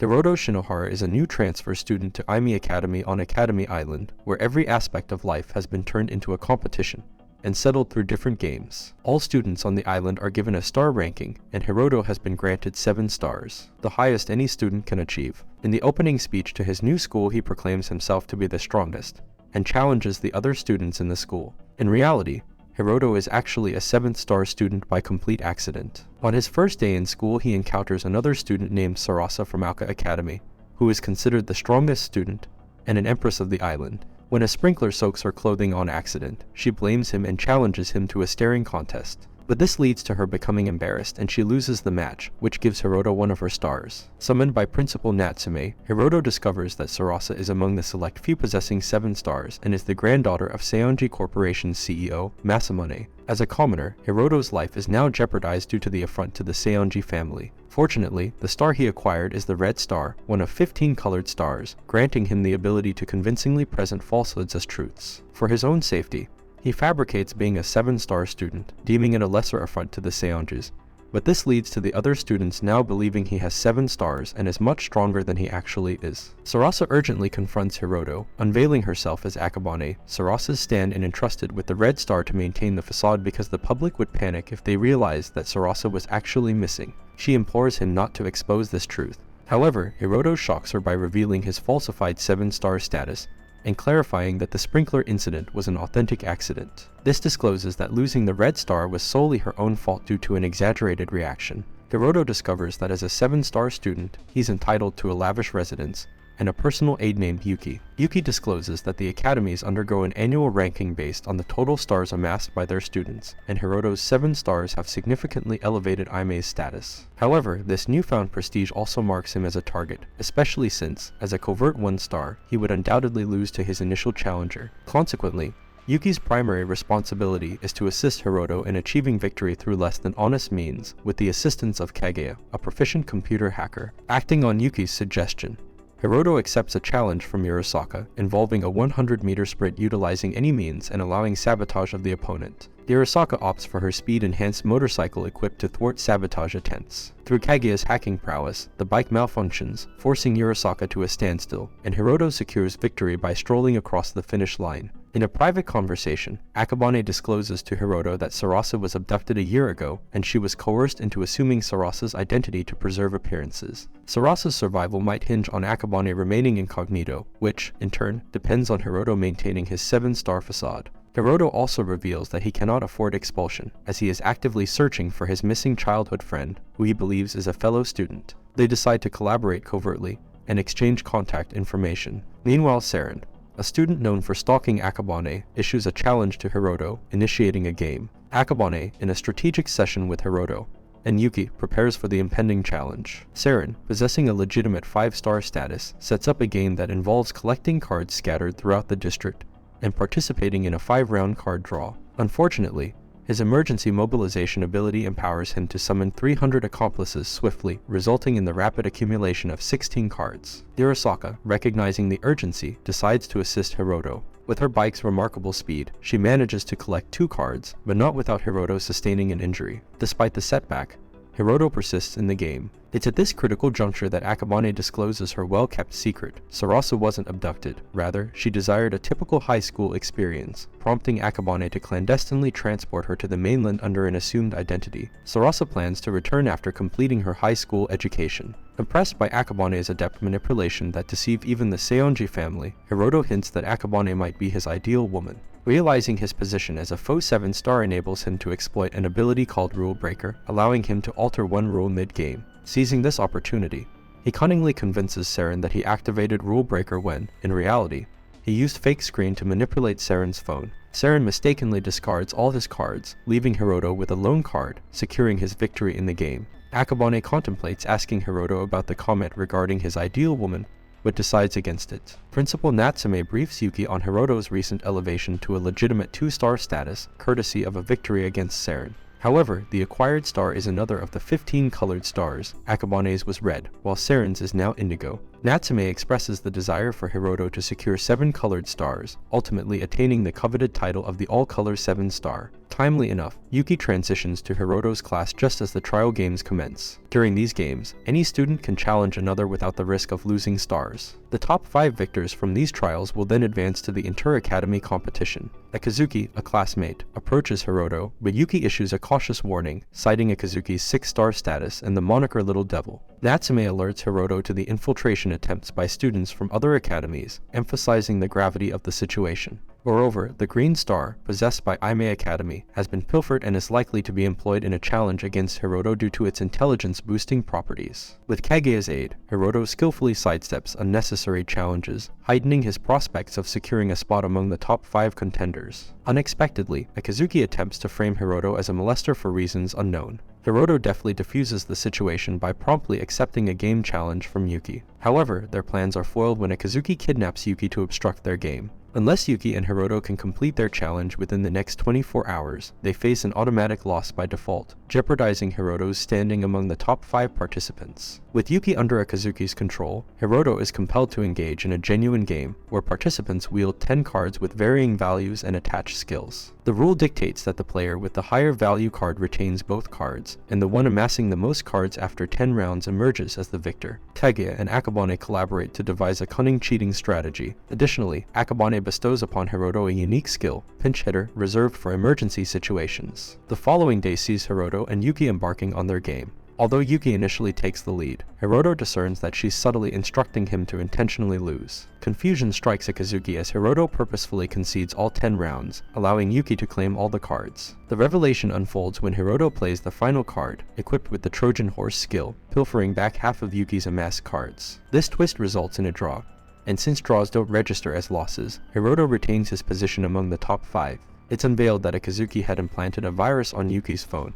Hiroto Shinohara is a new transfer student to Aimi Academy on Academy Island, where every aspect of life has been turned into a competition and settled through different games. All students on the island are given a star ranking, and Hiroto has been granted 7 stars, the highest any student can achieve. In the opening speech to his new school, he proclaims himself to be the strongest, and challenges the other students in the school. In reality, Hiroto is actually a 7th star student by complete accident. On his first day in school, he encounters another student named Sarasa from Aoka Academy, who is considered the strongest student and an empress of the island. When a sprinkler soaks her clothing on accident, she blames him and challenges him to a staring contest. But this leads to her becoming embarrassed, and she loses the match, which gives Hiroto 1 of her stars. Summoned by Principal Natsume, Hiroto discovers that Sarasa is among the select few possessing 7 stars and is the granddaughter of Seonji Corporation's CEO, Masamune. As a commoner, Hiroto's life is now jeopardized due to the affront to the Seonji family. Fortunately, the star he acquired is the Red Star, one of 15 colored stars, granting him the ability to convincingly present falsehoods as truths. For his own safety, he fabricates being a 7-star student, deeming it a lesser affront to the Seonjis. But this leads to the other students now believing he has 7 stars and is much stronger than he actually is. Sarasa urgently confronts Hiroto, unveiling herself as Akabane, Sarasa's stand-in entrusted with the Red Star to maintain the facade because the public would panic if they realized that Sarasa was actually missing. She implores him not to expose this truth. However, Hiroto shocks her by revealing his falsified 7-star status, and clarifying that the sprinkler incident was an authentic accident. This discloses that losing the Red Star was solely her own fault due to an exaggerated reaction. Hiroto discovers that as a 7-star student, he's entitled to a lavish residence and a personal aide named Yuki. Yuki discloses that the academies undergo an annual ranking based on the total stars amassed by their students, and Hiroto's 7 stars have significantly elevated Aime's status. However, this newfound prestige also marks him as a target, especially since, as a covert 1-star, he would undoubtedly lose to his initial challenger. Consequently, Yuki's primary responsibility is to assist Hiroto in achieving victory through less than honest means, with the assistance of Kaguya, a proficient computer hacker. Acting on Yuki's suggestion, Hiroto accepts a challenge from Urasaka, involving a 100-meter sprint utilizing any means and allowing sabotage of the opponent. Urasaka opts for her speed-enhanced motorcycle equipped to thwart sabotage attempts. Through Kaguya's hacking prowess, the bike malfunctions, forcing Urasaka to a standstill, and Hiroto secures victory by strolling across the finish line. In a private conversation, Akabane discloses to Hiroto that Sarasa was abducted a year ago, and she was coerced into assuming Sarasa's identity to preserve appearances. Sarasa's survival might hinge on Akabane remaining incognito, which, in turn, depends on Hiroto maintaining his 7-star facade. Hiroto also reveals that he cannot afford expulsion, as he is actively searching for his missing childhood friend, who he believes is a fellow student. They decide to collaborate covertly and exchange contact information. Meanwhile, Saren, a student known for stalking Akabane, issues a challenge to Hiroto, initiating a game. Akabane, in a strategic session with Hiroto, and Yuki prepares for the impending challenge. Saren, possessing a legitimate 5-star status, sets up a game that involves collecting cards scattered throughout the district and participating in a 5-round card draw. Unfortunately, his emergency mobilization ability empowers him to summon 300 accomplices swiftly, resulting in the rapid accumulation of 16 cards. Urasaka, recognizing the urgency, decides to assist Hiroto. With her bike's remarkable speed, she manages to collect 2 cards, but not without Hiroto sustaining an injury. Despite the setback, Hiroto persists in the game. It's at this critical juncture that Akabane discloses her well-kept secret. Sarasa wasn't abducted. Rather, she desired a typical high school experience, prompting Akabane to clandestinely transport her to the mainland under an assumed identity. Sarasa plans to return after completing her high school education. Impressed by Akabane's adept manipulation that deceive even the Seonji family, Hiroto hints that Akabane might be his ideal woman. Realizing his position as a faux 7-star enables him to exploit an ability called Rule Breaker, allowing him to alter one rule mid-game. Seizing this opportunity, he cunningly convinces Saren that he activated Rule Breaker when, in reality, he used fake screen to manipulate Saren's phone. Saren mistakenly discards all his cards, leaving Hiroto with a lone card, securing his victory in the game. Akabane contemplates asking Hiroto about the comment regarding his ideal woman, but decides against it. Principal Natsume briefs Yuki on Hiroto's recent elevation to a legitimate 2-star status, courtesy of a victory against Saren. However, the acquired star is another of the 15 colored stars. Akabane's was red, while Saren's is now indigo. Natsume expresses the desire for Hiroto to secure 7 colored stars, ultimately attaining the coveted title of the all-color 7-star. Timely enough, Yuki transitions to Hiroto's class just as the trial games commence. During these games, any student can challenge another without the risk of losing stars. The top 5 victors from these trials will then advance to the inter-academy competition. Akazuki, a classmate, approaches Hiroto, but Yuki issues a cautious warning, citing Akazuki's 6-star status and the moniker Little Devil. Natsume alerts Hiroto to the infiltration attempts by students from other academies, emphasizing the gravity of the situation. Moreover, the Green Star, possessed by Aime Academy, has been pilfered and is likely to be employed in a challenge against Hiroto due to its intelligence-boosting properties. With Kageya's aid, Hiroto skillfully sidesteps unnecessary challenges, heightening his prospects of securing a spot among the top 5 contenders. Unexpectedly, Akazuki attempts to frame Hiroto as a molester for reasons unknown. Hiroto deftly diffuses the situation by promptly accepting a game challenge from Yuki. However, their plans are foiled when Akazuki kidnaps Yuki to obstruct their game. Unless Yuki and Hiroto can complete their challenge within the next 24 hours, they face an automatic loss by default, jeopardizing Hiroto's standing among the top 5 participants. With Yuki under Akazuki's control, Hiroto is compelled to engage in a genuine game, where participants wield 10 cards with varying values and attached skills. The rule dictates that the player with the higher value card retains both cards, and the one amassing the most cards after 10 rounds emerges as the victor. Kageya and Akabane collaborate to devise a cunning cheating strategy. Additionally, Akabane bestows upon Hiroto a unique skill, Pinch Hitter, reserved for emergency situations. The following day sees Hiroto and Yuki embarking on their game. Although Yuki initially takes the lead, Hiroto discerns that she's subtly instructing him to intentionally lose. Confusion strikes Akazuki as Hiroto purposefully concedes all 10 rounds, allowing Yuki to claim all the cards. The revelation unfolds when Hiroto plays the final card, equipped with the Trojan Horse skill, pilfering back half of Yuki's amassed cards. This twist results in a draw, and since draws don't register as losses, Hiroto retains his position among the top 5. It's unveiled that Akazuki had implanted a virus on Yuki's phone,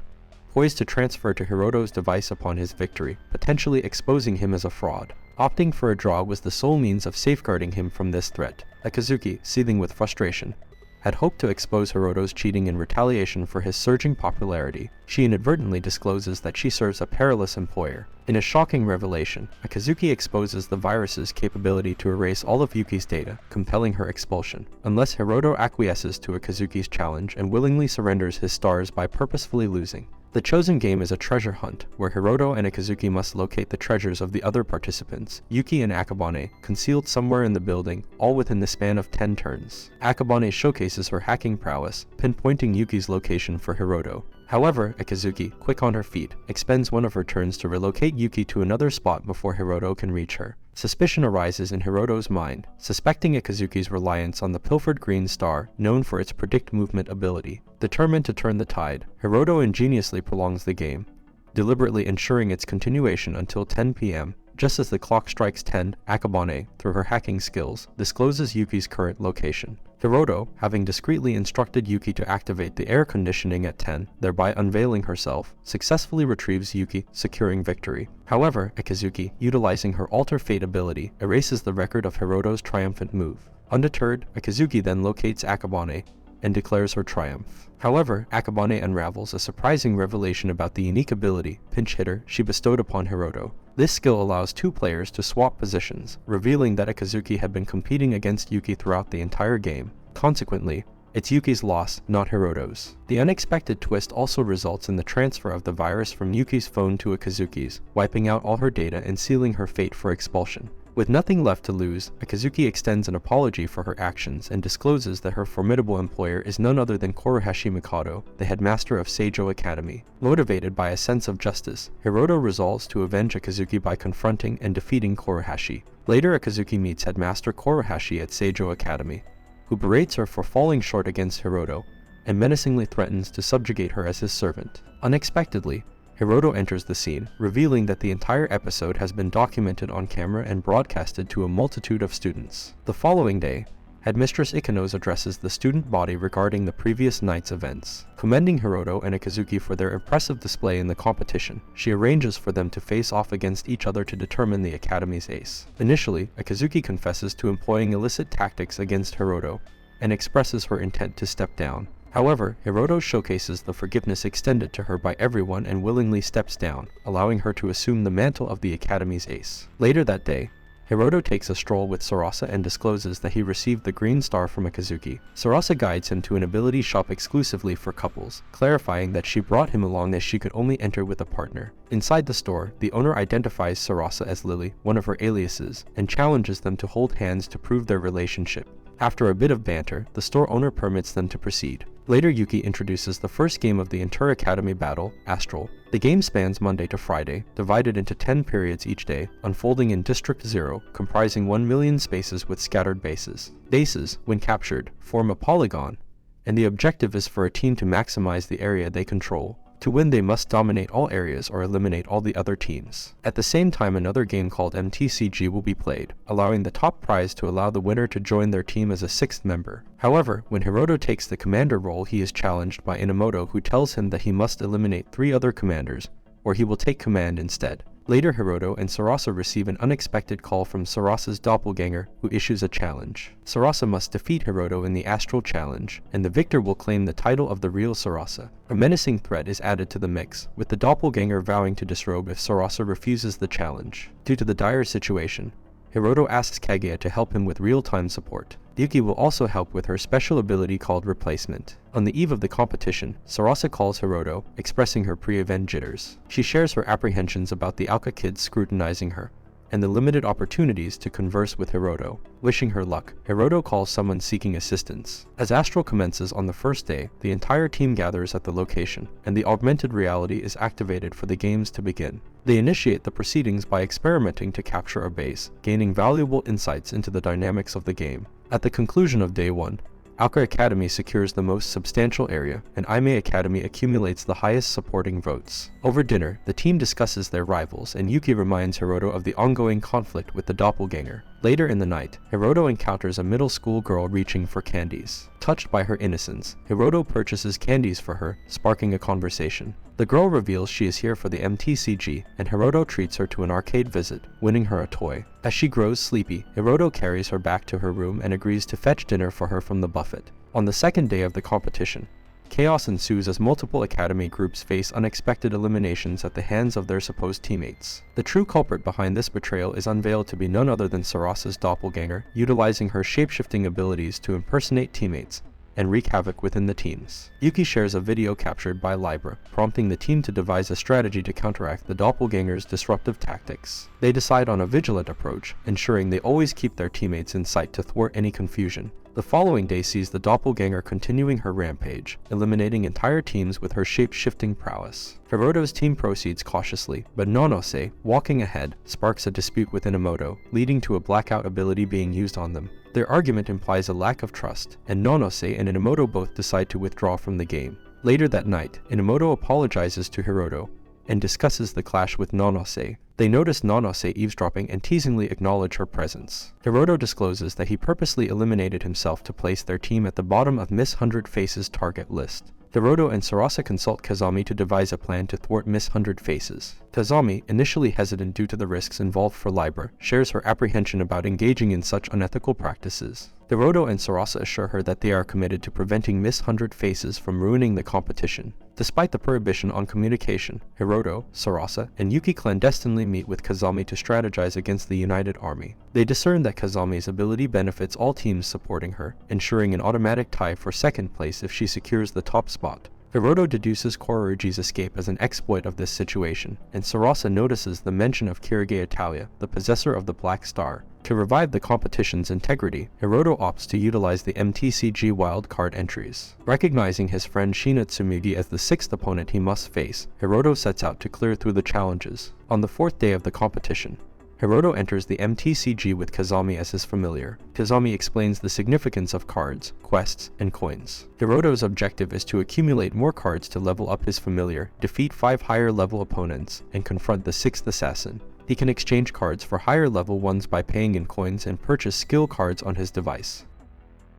poised to transfer to Hiroto's device upon his victory, potentially exposing him as a fraud. Opting for a draw was the sole means of safeguarding him from this threat. Akazuki, seething with frustration, had hoped to expose Hiroto's cheating in retaliation for his surging popularity. She inadvertently discloses that she serves a perilous employer. In a shocking revelation, Akazuki exposes the virus's capability to erase all of Yuki's data, compelling her expulsion. Unless Hiroto acquiesces to Akazuki's challenge and willingly surrenders his stars by purposefully losing. The chosen game is a treasure hunt, where Hiroto and Akazuki must locate the treasures of the other participants, Yuki and Akabane, concealed somewhere in the building, all within the span of 10 turns. Akabane showcases her hacking prowess, pinpointing Yuki's location for Hiroto. However, Akazuki, quick on her feet, expends one of her turns to relocate Yuki to another spot before Hiroto can reach her. Suspicion arises in Hiroto's mind, suspecting Akazuki's reliance on the pilfered Green Star, known for its predict movement ability. Determined to turn the tide, Hiroto ingeniously prolongs the game, deliberately ensuring its continuation until 10 p.m. Just as the clock strikes 10, Akabane, through her hacking skills, discloses Yuki's current location. Hiroto, having discreetly instructed Yuki to activate the air conditioning at 10, thereby unveiling herself, successfully retrieves Yuki, securing victory. However, Akazuki, utilizing her Alter Fate ability, erases the record of Hiroto's triumphant move. Undeterred, Akazuki then locates Akabane and declares her triumph. However, Akabane unravels a surprising revelation about the unique ability, Pinch Hitter, she bestowed upon Hiroto. This skill allows 2 players to swap positions, revealing that Akazuki had been competing against Yuki throughout the entire game. Consequently, it's Yuki's loss, not Hiroto's. The unexpected twist also results in the transfer of the virus from Yuki's phone to Akazuki's, wiping out all her data and sealing her fate for expulsion. With nothing left to lose, Akazuki extends an apology for her actions and discloses that her formidable employer is none other than Korohashi Mikado, the headmaster of Seijo Academy. Motivated by a sense of justice, Hiroto resolves to avenge Akazuki by confronting and defeating Korohashi. Later, Akazuki meets headmaster Korohashi at Seijo Academy, who berates her for falling short against Hiroto and menacingly threatens to subjugate her as his servant. Unexpectedly, Hiroto enters the scene, revealing that the entire episode has been documented on camera and broadcasted to a multitude of students. The following day, Headmistress Ikanos addresses the student body regarding the previous night's events. Commending Hiroto and Akazuki for their impressive display in the competition, she arranges for them to face off against each other to determine the Academy's ace. Initially, Akazuki confesses to employing illicit tactics against Hiroto and expresses her intent to step down. However, Hiroto showcases the forgiveness extended to her by everyone and willingly steps down, allowing her to assume the mantle of the Academy's ace. Later that day, Hiroto takes a stroll with Sarasa and discloses that he received the green star from Akazuki. Sarasa guides him to an ability shop exclusively for couples, clarifying that she brought him along as she could only enter with a partner. Inside the store, the owner identifies Sarasa as Lily, one of her aliases, and challenges them to hold hands to prove their relationship. After a bit of banter, the store owner permits them to proceed. Later, Yuki introduces the first game of the Inter-Academy battle, Astral. The game spans Monday to Friday, divided into 10 periods each day, unfolding in District 0, comprising 1 million spaces with scattered bases. Bases, when captured, form a polygon, and the objective is for a team to maximize the area they control. To win, they must dominate all areas or eliminate all the other teams. At the same time, another game called MTCG will be played, allowing the top prize to allow the winner to join their team as a 6th member. However, when Hiroto takes the commander role, he is challenged by Inamoto, who tells him that he must eliminate 3 other commanders, or he will take command instead. Later, Hiroto and Sarasa receive an unexpected call from Sarasa's doppelganger, who issues a challenge. Sarasa must defeat Hiroto in the Astral Challenge, and the victor will claim the title of the real Sarasa. A menacing threat is added to the mix, with the doppelganger vowing to disrobe if Sarasa refuses the challenge. Due to the dire situation, Hiroto asks Kaguya to help him with real-time support. Yuki will also help with her special ability called Replacement. On the eve of the competition, Sarasa calls Hiroto, expressing her pre-event jitters. She shares her apprehensions about the Alka kids scrutinizing her, and the limited opportunities to converse with Hiroto. Wishing her luck, Hiroto calls someone seeking assistance. As Astral commences on the first day, the entire team gathers at the location, and the augmented reality is activated for the games to begin. They initiate the proceedings by experimenting to capture a base, gaining valuable insights into the dynamics of the game. At the conclusion of Day 1, Alka Academy secures the most substantial area, and Aime Academy accumulates the highest supporting votes. Over dinner, the team discusses their rivals, and Yuki reminds Hiroto of the ongoing conflict with the doppelganger. Later in the night, Hiroto encounters a middle school girl reaching for candies. Touched by her innocence, Hiroto purchases candies for her, sparking a conversation. The girl reveals she is here for the MTCG, and Hiroto treats her to an arcade visit, winning her a toy. As she grows sleepy, Hiroto carries her back to her room and agrees to fetch dinner for her from the buffet. On the second day of the competition, chaos ensues as multiple academy groups face unexpected eliminations at the hands of their supposed teammates. The true culprit behind this betrayal is unveiled to be none other than Sarasa's doppelganger, utilizing her shape-shifting abilities to impersonate teammates and wreak havoc within the teams. Yuki shares a video captured by Libra, prompting the team to devise a strategy to counteract the doppelganger's disruptive tactics. They decide on a vigilant approach, ensuring they always keep their teammates in sight to thwart any confusion. The following day sees the doppelganger continuing her rampage, eliminating entire teams with her shape-shifting prowess. Hiroto's team proceeds cautiously, but Nonose, walking ahead, sparks a dispute with Inamoto, leading to a blackout ability being used on them. Their argument implies a lack of trust, and Nonose and Inamoto both decide to withdraw from the game. Later that night, Inamoto apologizes to Hiroto and discusses the clash with Nonose. They notice Nonose eavesdropping and teasingly acknowledge her presence. Hiroto discloses that he purposely eliminated himself to place their team at the bottom of Miss 100 Faces' target list. Hiroto and Sarasa consult Kazami to devise a plan to thwart Miss 100 Faces. Kazami, initially hesitant due to the risks involved for Libra, shares her apprehension about engaging in such unethical practices. Hiroto and Sarasa assure her that they are committed to preventing Miss 100 Faces from ruining the competition. Despite the prohibition on communication, Hiroto, Sarasa, and Yuki clandestinely meet with Kazami to strategize against the United Army. They discern that Kazami's ability benefits all teams supporting her, ensuring an automatic tie for second place if she secures the top spot. Hiroto deduces Koruji's escape as an exploit of this situation, and Sarasa notices the mention of Kirige Italia, the possessor of the Black Star. To revive the competition's integrity, Hiroto opts to utilize the MTCG wildcard entries. Recognizing his friend Shina Tsumugi as the 6th opponent he must face, Hiroto sets out to clear through the challenges. On the 4th day of the competition, Hiroto enters the MTCG with Kazami as his familiar. Kazami explains the significance of cards, quests, and coins. Hiroto's objective is to accumulate more cards to level up his familiar, defeat 5 higher level opponents, and confront the 6th assassin. He can exchange cards for higher level ones by paying in coins and purchase skill cards on his device.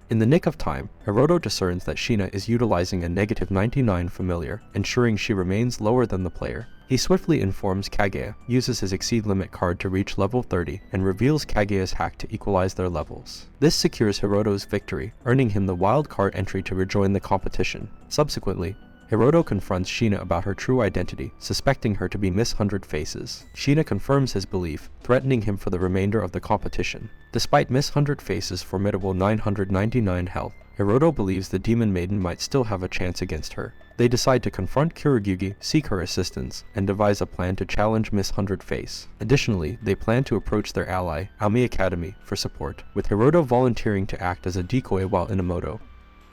In the nick of time, Hiroto discerns that Shina is utilizing a -99 familiar, ensuring she remains lower than the player. He swiftly informs Kaguya, uses his Exceed Limit card to reach level 30, and reveals Kaguya's hack to equalize their levels. This secures Hiroto's victory, earning him the wild card entry to rejoin the competition. Subsequently, Hiroto confronts Shina about her true identity, suspecting her to be Miss 100 Faces. Shina confirms his belief, threatening him for the remainder of the competition. Despite Miss 100 Faces' formidable 999 health, Hiroto believes the Demon Maiden might still have a chance against her. They decide to confront Kuragugi, seek her assistance, and devise a plan to challenge Miss 100 Face. Additionally, they plan to approach their ally, Ami Academy, for support, with Hiroto volunteering to act as a decoy while Inamoto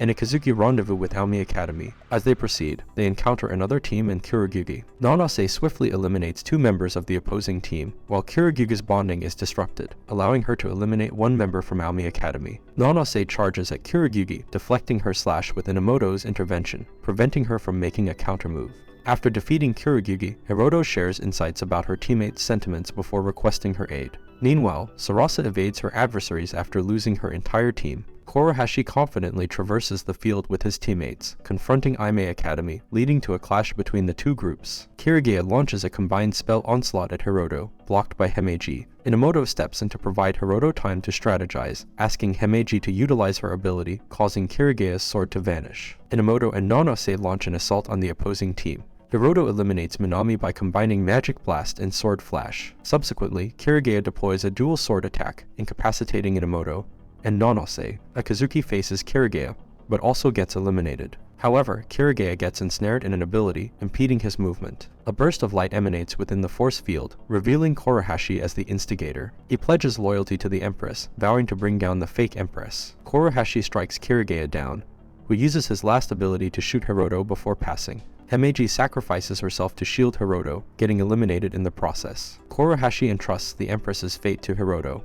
and Ikazuki rendezvous with Ami Academy. As they proceed, they encounter another team in Kuragugi. Nanase swiftly eliminates two members of the opposing team, while Kuragugi's bonding is disrupted, allowing her to eliminate one member from Ami Academy. Nanase charges at Kuragugi, deflecting her slash with Inamoto's intervention, preventing her from making a countermove. After defeating Kuragugi, Hiroto shares insights about her teammates' sentiments before requesting her aid. Meanwhile, Sarasa evades her adversaries after losing her entire team. Kurahashi confidently traverses the field with his teammates, confronting Aime Academy, leading to a clash between the two groups. Kirigae launches a combined spell onslaught at Hiroto, blocked by Himeji. Inamoto steps in to provide Hiroto time to strategize, asking Himeji to utilize her ability, causing Kirigae's sword to vanish. Inamoto and Nanase launch an assault on the opposing team. Hiroto eliminates Minami by combining Magic Blast and Sword Flash. Subsequently, Kirigae deploys a dual sword attack, incapacitating Inamoto and Nanase. Akazuki faces Kirigae, but also gets eliminated. However, Kirigae gets ensnared in an ability, impeding his movement. A burst of light emanates within the force field, revealing Kurahashi as the instigator. He pledges loyalty to the Empress, vowing to bring down the fake Empress. Kurahashi strikes Kirigae down, who uses his last ability to shoot Hiroto before passing. Himeji sacrifices herself to shield Hiroto, getting eliminated in the process. Kurahashi entrusts the Empress's fate to Hiroto,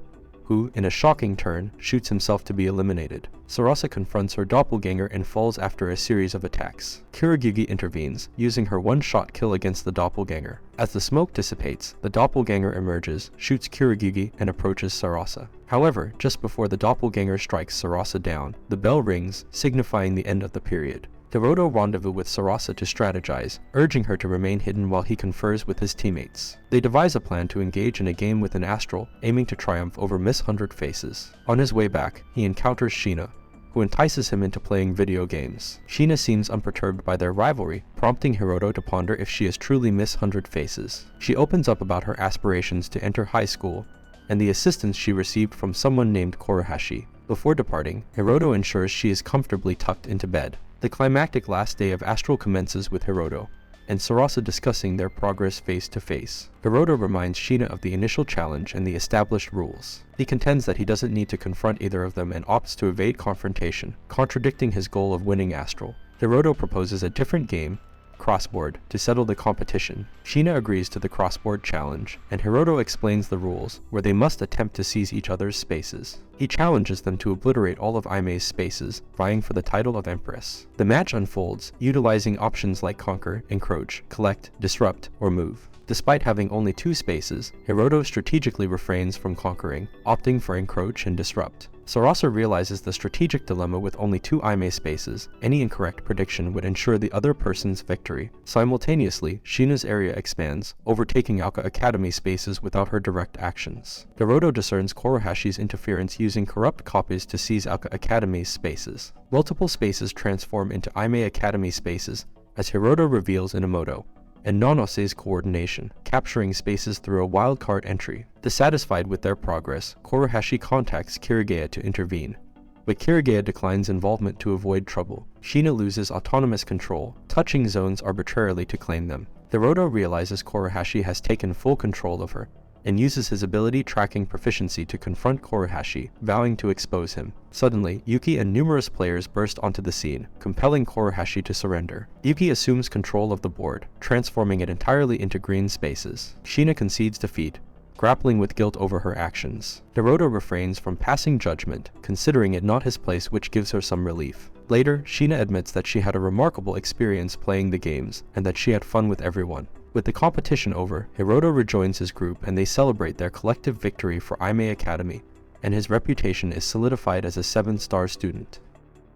who, in a shocking turn, shoots himself to be eliminated. Sarasa confronts her doppelganger and falls after a series of attacks. Kuragugi intervenes, using her one-shot kill against the doppelganger. As the smoke dissipates, the doppelganger emerges, shoots Kuragugi, and approaches Sarasa. However, just before the doppelganger strikes Sarasa down, the bell rings, signifying the end of the period. Hiroto rendezvous with Sarasa to strategize, urging her to remain hidden while he confers with his teammates. They devise a plan to engage in a game with an astral, aiming to triumph over Miss 100 Faces. On his way back, he encounters Shina, who entices him into playing video games. Shina seems unperturbed by their rivalry, prompting Hiroto to ponder if she is truly Miss 100 Faces. She opens up about her aspirations to enter high school, and the assistance she received from someone named Kurahashi. Before departing, Hiroto ensures she is comfortably tucked into bed. The climactic last day of Astral commences with Hiroto and Sarasa discussing their progress face to face. Hiroto reminds Shina of the initial challenge and the established rules. He contends that he doesn't need to confront either of them and opts to evade confrontation, contradicting his goal of winning Astral. Hiroto proposes a different game, crossboard, to settle the competition. Shina agrees to the crossboard challenge, and Hiroto explains the rules, where they must attempt to seize each other's spaces. He challenges them to obliterate all of Aime's spaces, vying for the title of Empress. The match unfolds, utilizing options like Conquer, Encroach, Collect, Disrupt, or Move. Despite having only 2 spaces, Hiroto strategically refrains from conquering, opting for Encroach and Disrupt. Sarasa realizes the strategic dilemma with only 2 Aime spaces. Any incorrect prediction would ensure the other person's victory. Simultaneously, Shina's area expands, overtaking Alka Academy spaces without her direct actions. Hiroto discerns Kurahashi's interference using corrupt copies to seize Alka Academy's spaces. Multiple spaces transform into Aime Academy spaces, as Hiroto reveals Inamoto and Nanase's coordination, capturing spaces through a wildcard entry. Dissatisfied with their progress, Kurahashi contacts Kirigae to intervene, but Kirigae declines involvement to avoid trouble. Shina loses autonomous control, touching zones arbitrarily to claim them. Hiroto realizes Kurahashi has taken full control of her, and uses his ability tracking proficiency to confront Kurahashi, vowing to expose him. Suddenly, Yuki and numerous players burst onto the scene, compelling Kurahashi to surrender. Yuki assumes control of the board, transforming it entirely into green spaces. Shina concedes defeat, grappling with guilt over her actions. Hiroto refrains from passing judgment, considering it not his place, which gives her some relief. Later, Shina admits that she had a remarkable experience playing the games, and that she had fun with everyone. With the competition over, Hiroto rejoins his group and they celebrate their collective victory for Aime Academy, and his reputation is solidified as a 7-star student.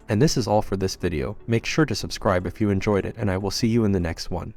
And this is all for this video. Make sure to subscribe if you enjoyed it, and I will see you in the next one.